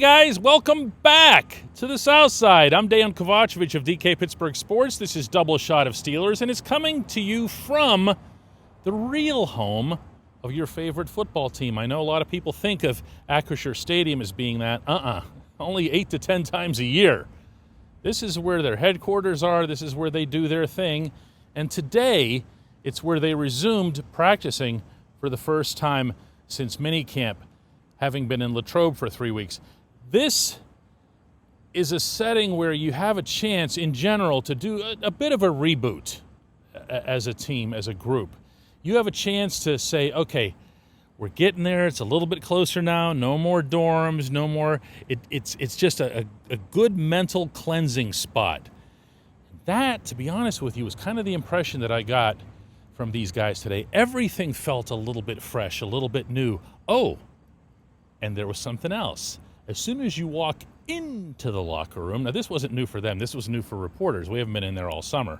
guys, welcome back to the Southside. I'm Dejan Kovacevic of DK Pittsburgh Sports. This is Double Shot of Steelers, and it's coming to you from the real home of your favorite football team. I know a lot of people think of Acrisure Stadium as being that. Only 8 to 10 times a year. This is where their headquarters are. This is where they do their thing. And today, it's where they resumed practicing for the first time since minicamp, having been in Latrobe for 3 weeks. This is a setting where you have a chance, in general, to do a bit of a reboot as a team, as a group. You have a chance to say, okay, we're getting there. It's a little bit closer now. No more dorms, no more. It's just a good mental cleansing spot. That, to be honest with you, was kind of the impression that I got from these guys today. Everything felt a little bit fresh, a little bit new. Oh, and there was something else. As soon as you walk into the locker room, now this wasn't new for them. This was new for reporters. We haven't been in there all summer.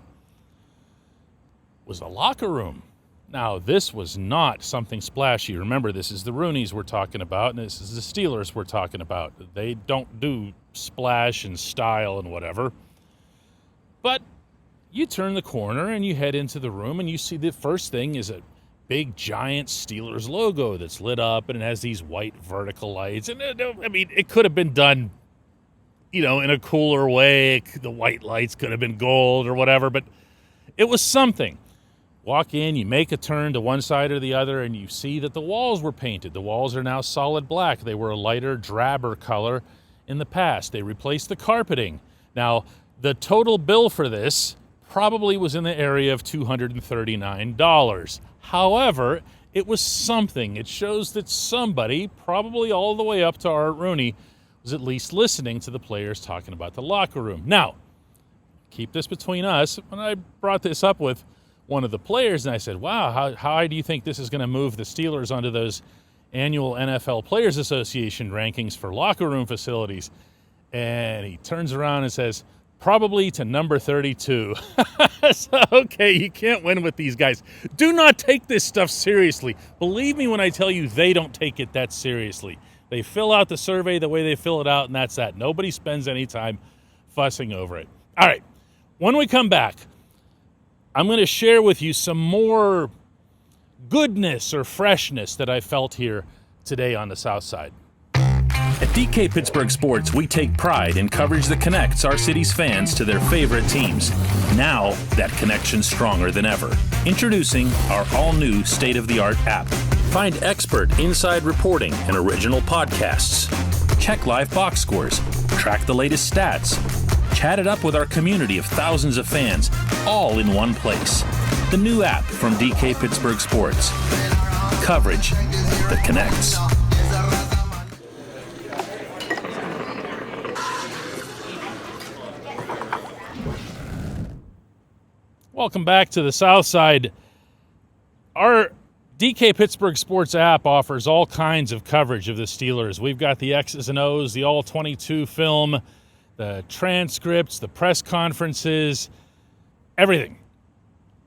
Was the locker room. Now, this was not something splashy. Remember, this is the Rooneys we're talking about, and this is the Steelers we're talking about. They don't do splash and style and whatever. But you turn the corner and you head into the room, and you see the first thing is a big, giant Steelers logo that's lit up, and it has these white vertical lights. And, it could have been done, in a cooler way. The white lights could have been gold or whatever, but it was something. Walk in, you make a turn to one side or the other, and you see that the walls were painted. The walls are now solid black. They were a lighter, drabber color in the past. They replaced the carpeting. Now, the total bill for this probably was in the area of $239. However, it was something. It shows that somebody, probably all the way up to Art Rooney, was at least listening to the players talking about the locker room. Now, keep this between us. When I brought this up with one of the players, and I said, wow, how high do you think this is going to move the Steelers onto those annual NFL Players Association rankings for locker room facilities? And he turns around and says, probably to number 32. So, okay, you can't win with these guys. Do not take this stuff seriously. Believe me when I tell you they don't take it that seriously. They fill out the survey the way they fill it out, and that's that. Nobody spends any time fussing over it. All right, when we come back, I'm going to share with you some more goodness or freshness that I felt here today on the Southside. At DK Pittsburgh Sports, we take pride in coverage that connects our city's fans to their favorite teams. Now, that connection's stronger than ever. Introducing our all-new state-of-the-art app. Find expert inside reporting and original podcasts. Check live box scores. Track the latest stats. Chat it up with our community of thousands of fans, all in one place. The new app from DK Pittsburgh Sports. Coverage that connects. Welcome back to the Southside. Our DK Pittsburgh Sports app offers all kinds of coverage of the Steelers. We've got the X's and O's, the All-22 film, the transcripts, the press conferences, everything.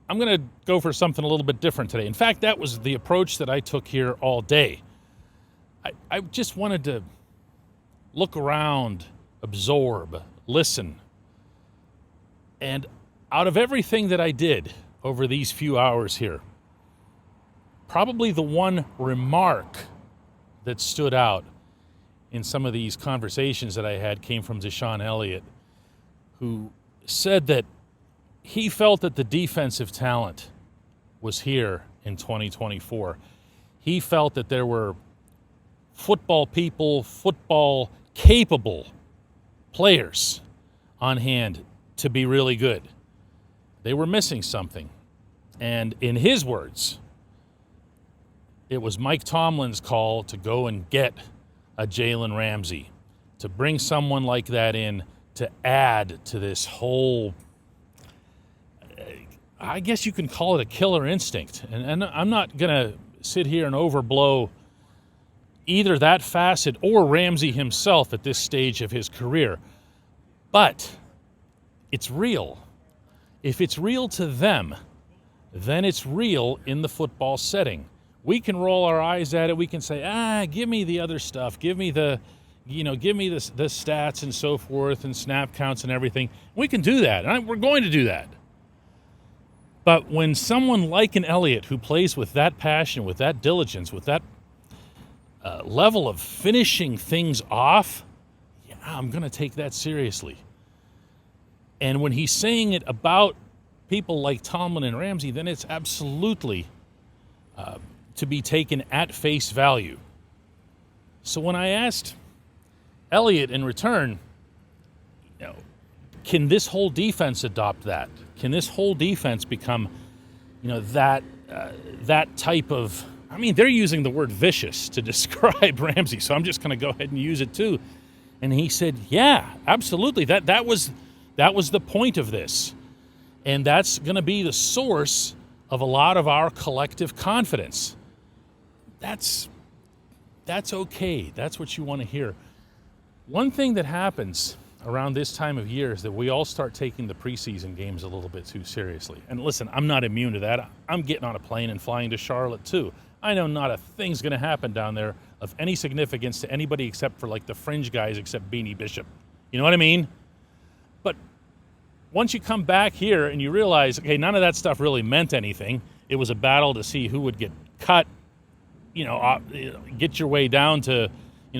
I'm going to go for something a little bit different today. In fact, that was the approach that I took here all day. I just wanted to look around, absorb, listen. And out of everything that I did over these few hours here, probably the one remark that stood out in some of these conversations that I had came from Deshaun Elliott, who said that he felt that the defensive talent was here in 2024. He felt that there were football people, football capable players on hand to be really good. They were missing something. And in his words, it was Mike Tomlin's call to go and get a Jalen Ramsey, to bring someone like that in to add to this whole, I guess you can call it a killer instinct. And I'm not going to sit here and overblow either that facet or Ramsey himself at this stage of his career. But it's real. If it's real to them, then it's real in the football setting. We can roll our eyes at it. We can say, give me the other stuff. Give me the give me the stats and so forth and snap counts and everything. We can do that. And we're going to do that. But when someone like an Elliott who plays with that passion, with that diligence, with that level of finishing things off, I'm going to take that seriously. And when he's saying it about people like Tomlin and Ramsey, then it's absolutely to be taken at face value. So when I asked Elliott in return, can this whole defense adopt that? Can this whole defense become, that type of? I mean, they're using the word vicious to describe Ramsey, so I'm just going to go ahead and use it too. And he said, "Yeah, absolutely. That was the point of this, and that's going to be the source of a lot of our collective confidence." That's okay. That's what you want to hear. One thing that happens around this time of year is that we all start taking the preseason games a little bit too seriously. And listen, I'm not immune to that. I'm getting on a plane and flying to Charlotte too. I know not a thing's going to happen down there of any significance to anybody except for like the fringe guys except Beanie Bishop. You know what I mean? But once you come back here and you realize, okay, none of that stuff really meant anything. It was a battle to see who would get cut, get your way down to,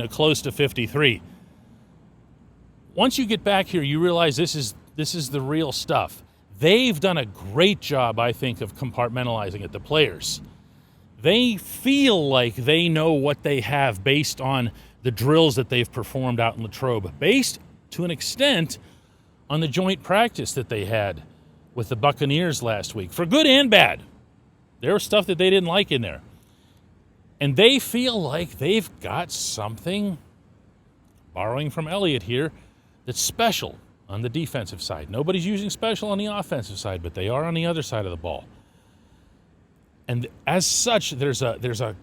close to 53. Once you get back here, you realize this is the real stuff. They've done a great job, I think, of compartmentalizing it, the players. They feel like they know what they have based on the drills that they've performed out in Latrobe, based to an extent on the joint practice that they had with the Buccaneers last week, for good and bad. There was stuff that they didn't like in there. And they feel like they've got something, borrowing from Elliott here, that's special on the defensive side. Nobody's using special on the offensive side, but they are on the other side of the ball. And as such, there's a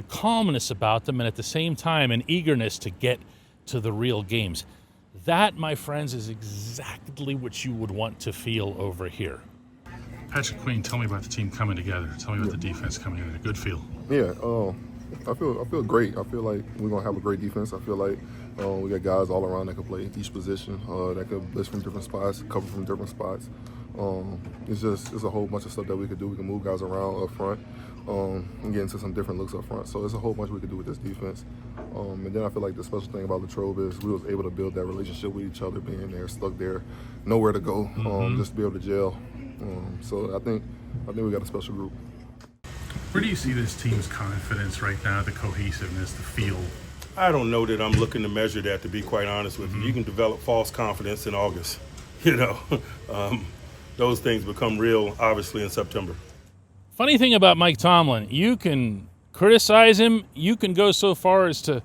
calmness about them, and at the same time, an eagerness to get to the real games. That, my friends, is exactly what you would want to feel over here. Patrick Queen, tell me about the team coming together. Tell me about the defense coming together. Good feel. Yeah, I feel great. I feel like we're gonna have a great defense. I feel like we got guys all around that can play each position, that could blitz from different spots, cover from different spots. It's a whole bunch of stuff that we could do. We can move guys around up front and get into some different looks up front. So it's a whole bunch we could do with this defense. And then I feel like the special thing about Latrobe is we was able to build that relationship with each other, being there, stuck there, nowhere to go, just to be able to gel. So I think we got a special group. Where do you see this team's confidence right now, the cohesiveness, the feel? I don't know that I'm looking to measure that, to be quite honest with you. You can develop false confidence in August. Those things become real, obviously, in September. Funny thing about Mike Tomlin, you can criticize him. You can go so far as to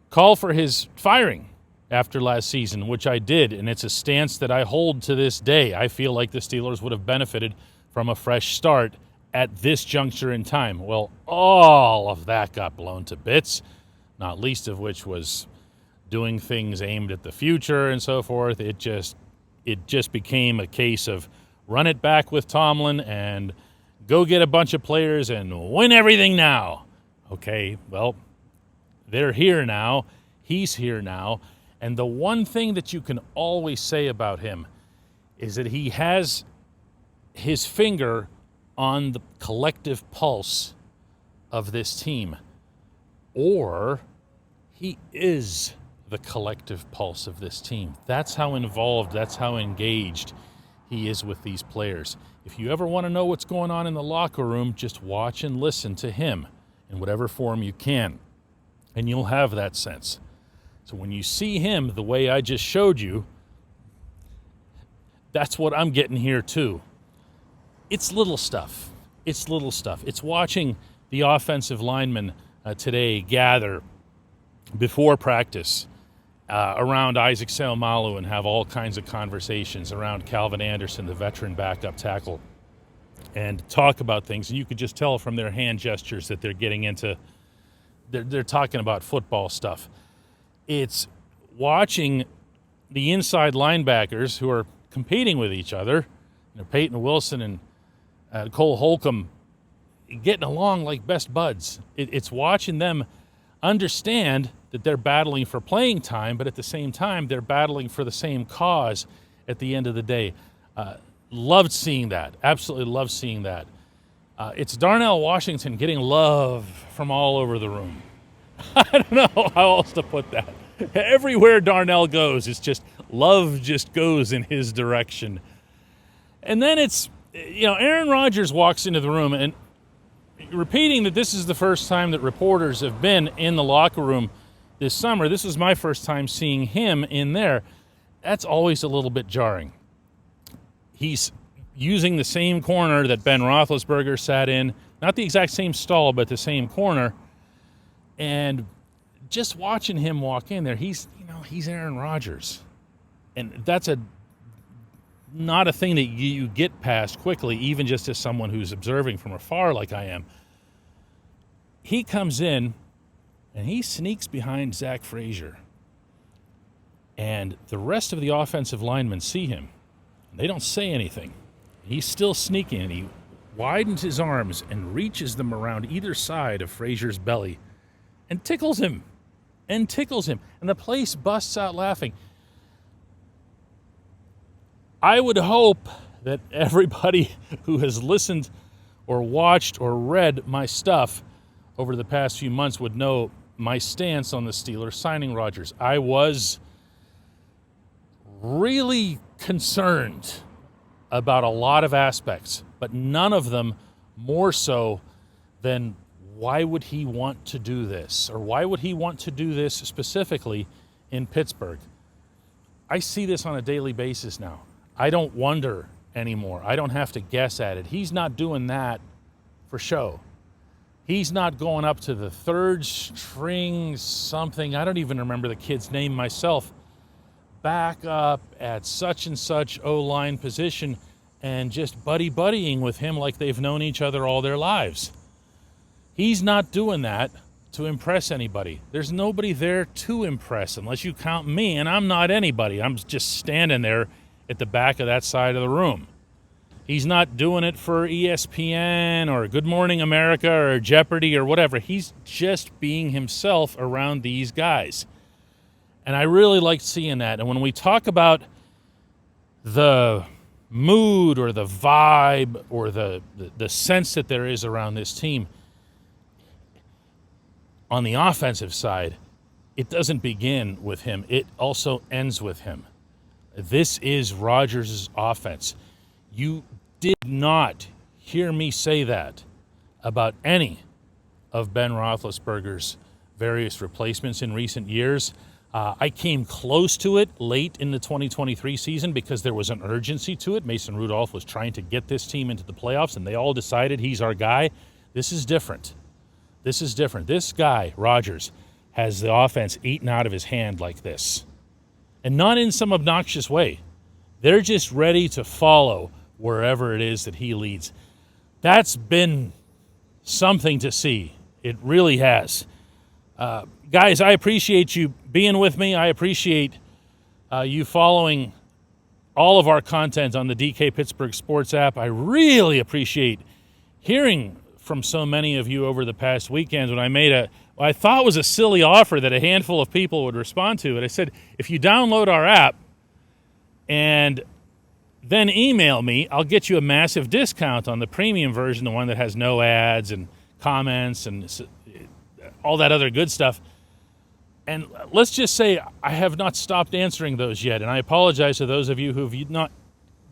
call for his firing after last season, which I did, and it's a stance that I hold to this day. I feel like the Steelers would have benefited from a fresh start at this juncture in time. Well, all of that got blown to bits, not least of which was doing things aimed at the future and so forth. It just became a case of run it back with Tomlin and go get a bunch of players and win everything now. Okay, well, they're here now. He's here now. And the one thing that you can always say about him is that he has his finger on the collective pulse of this team. Or he is the collective pulse of this team. That's how involved, that's how engaged he is with these players. If you ever want to know what's going on in the locker room, just watch and listen to him in whatever form you can, and you'll have that sense. So when you see him the way I just showed you, that's what I'm getting here too. It's little stuff. It's little stuff. It's watching the offensive linemen today gather before practice around Isaac Seumalo and have all kinds of conversations around Calvin Anderson, the veteran backup tackle, and talk about things. And you could just tell from their hand gestures that they're getting into, they're talking about football stuff. It's watching the inside linebackers who are competing with each other, Peyton Wilson and Cole Holcomb, getting along like best buds. It's watching them understand that they're battling for playing time, but at the same time, they're battling for the same cause at the end of the day. Loved seeing that. Absolutely loved seeing that. It's Darnell Washington getting love from all over the room. I don't know how else to put that. Everywhere Darnell goes, it's just love just goes in his direction. And then it's, Aaron Rodgers walks into the room and repeating that this is the first time that reporters have been in the locker room this summer. This was my first time seeing him in there. That's always a little bit jarring. He's using the same corner that Ben Roethlisberger sat in, not the exact same stall, but the same corner. And just watching him walk in there, he's Aaron Rodgers. And that's not a thing that you get past quickly, even just as someone who's observing from afar like I am. He comes in, and he sneaks behind Zach Frazier. And the rest of the offensive linemen see him. They don't say anything. He's still sneaking, and he widens his arms and reaches them around either side of Frazier's belly and tickles him. And the place busts out laughing. I would hope that everybody who has listened or watched or read my stuff over the past few months would know my stance on the Steelers signing Rodgers. I was really concerned about a lot of aspects, but none of them more so than why would he want to do this, or why would he want to do this specifically in Pittsburgh? I see this on a daily basis now. I don't wonder anymore. I don't have to guess at it. He's not doing that for show. He's not going up to the third string something. I don't even remember the kid's name myself. Back up at such and such O-line position and just buddying with him like they've known each other all their lives. He's not doing that to impress anybody. There's nobody there to impress unless you count me, and I'm not anybody. I'm just standing there at the back of that side of the room. He's not doing it for ESPN or Good Morning America or Jeopardy or whatever. He's just being himself around these guys. And I really like seeing that. And when we talk about the mood or the vibe or the sense that there is around this team, on the offensive side, it doesn't begin with him. It also ends with him. This is Rodgers' offense. You did not hear me say that about any of Ben Roethlisberger's various replacements in recent years. I came close to it late in the 2023 season because there was an urgency to it. Mason Rudolph was trying to get this team into the playoffs, and they all decided he's our guy. This is different. This guy, Rodgers, has the offense eaten out of his hand like this. And not in some obnoxious way. They're just ready to follow wherever it is that he leads. That's been something to see. It really has. Guys, I appreciate you being with me. I appreciate you following all of our content on the DK Pittsburgh Sports app. I really appreciate hearing from so many of you over the past weekends when I made what I thought was a silly offer that a handful of people would respond to. And I said, if you download our app and then email me, I'll get you a massive discount on the premium version, the one that has no ads and comments and all that other good stuff. And let's just say I have not stopped answering those yet, and I apologize to those of you who have not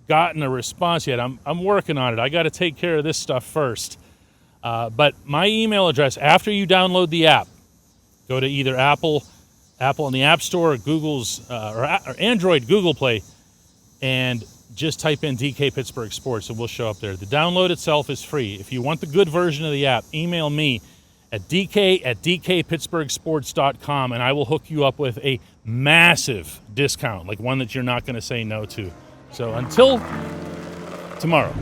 gotten a response yet. I'm working on it. I got to take care of this stuff first. But my email address, after you download the app, go to either Apple in the App Store, or Google's or Android Google Play, and just type in DK Pittsburgh Sports, and we'll show up there. The download itself is free. If you want the good version of the app, email me at dk@dkpittsburghsports.com, and I will hook you up with a massive discount, like one that you're not going to say no to. So until tomorrow.